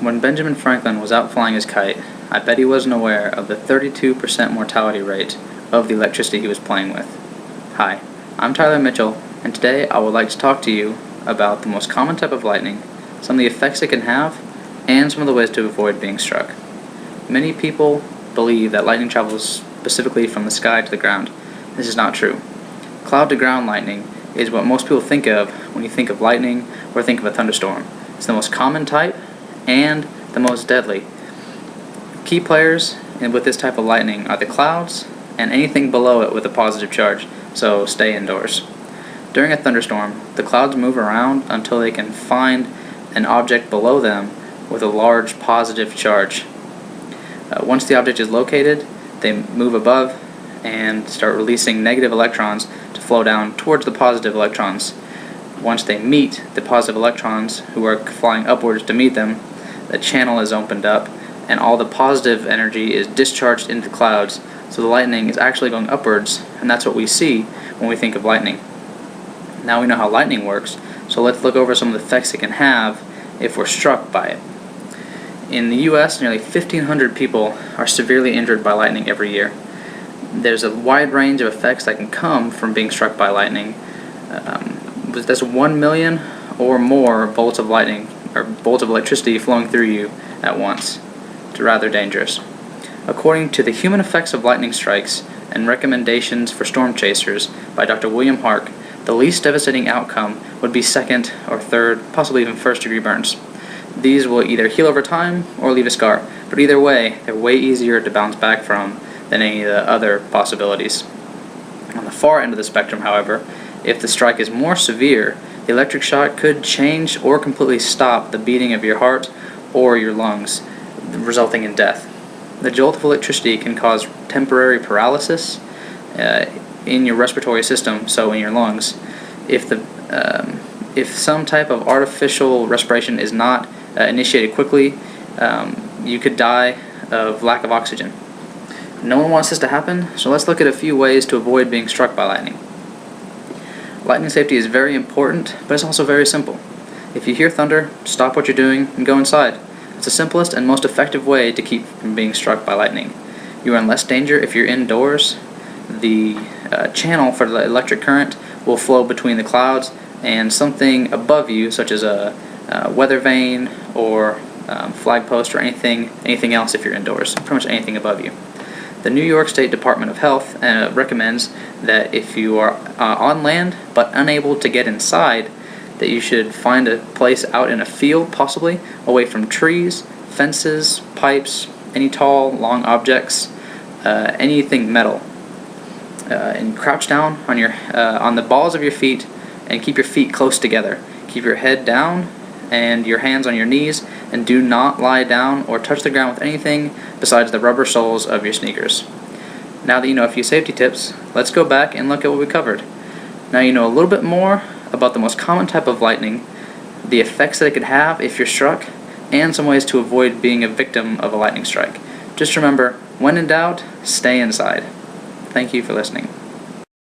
When Benjamin Franklin was out flying his kite, I bet he wasn't aware of the 32% mortality rate of the electricity he was playing with. Hi, I'm Tyler Mitchell, and today I would like to talk to you about the most common type of lightning, some of the effects it can have, and some of the ways to avoid being struck. Many people believe that lightning travels specifically from the sky to the ground. This is not true. Cloud-to-ground lightning is what most people think of when you think of lightning or think of a thunderstorm. It's the most common type and the most deadly. Key players with this type of lightning are the clouds and anything below it with a positive charge, so stay indoors. During a thunderstorm, the clouds move around until they can find an object below them with a large positive charge. Once the object is located, they move above and start releasing negative electrons to flow down towards the positive electrons. Once they meet the positive electrons who are flying upwards to meet them, the channel is opened up and all the positive energy is discharged into the clouds, so the lightning is actually going upwards, and that's what we see when we think of lightning. Now we know how lightning works, so let's look over some of the effects it can have if we're struck by it. In the US, nearly 1,500 people are severely injured by lightning every year. There's a wide range of effects that can come from being struck by lightning. There's 1 million or more bolts of lightning, or bolts of electricity flowing through you at once. It's rather dangerous. According to The Human Effects of Lightning Strikes and Recommendations for Storm Chasers by Dr. William Hark, the least devastating outcome would be second or third, possibly even first-degree burns. These will either heal over time or leave a scar, but either way, they're way easier to bounce back from than any of the other possibilities. On the far end of the spectrum, however, if the strike is more severe, the electric shock could change or completely stop the beating of your heart or your lungs, resulting in death. The jolt of electricity can cause temporary paralysis in your respiratory system, so in your lungs. If some type of artificial respiration is not initiated quickly, you could die of lack of oxygen. No one wants this to happen, so let's look at a few ways to avoid being struck by lightning. Lightning safety is very important, but it's also very simple. If you hear thunder, stop what you're doing and go inside. It's the simplest and most effective way to keep from being struck by lightning. You are in less danger if you're indoors. The channel for the electric current will flow between the clouds and something above you, such as a weather vane or flag post or anything else if you're indoors, pretty much anything above you. The New York State Department of Health recommends that if you are on land but unable to get inside, that you should find a place out in a field, possibly, away from trees, fences, pipes, any tall, long objects, anything metal. And crouch down on the balls of your feet and keep your feet close together. Keep your head down and your hands on your knees, and do not lie down or touch the ground with anything besides the rubber soles of your sneakers. Now that you know a few safety tips, let's go back and look at what we covered. Now you know a little bit more about the most common type of lightning, the effects that it could have if you're struck, and some ways to avoid being a victim of a lightning strike. Just remember, when in doubt, stay inside. Thank you for listening.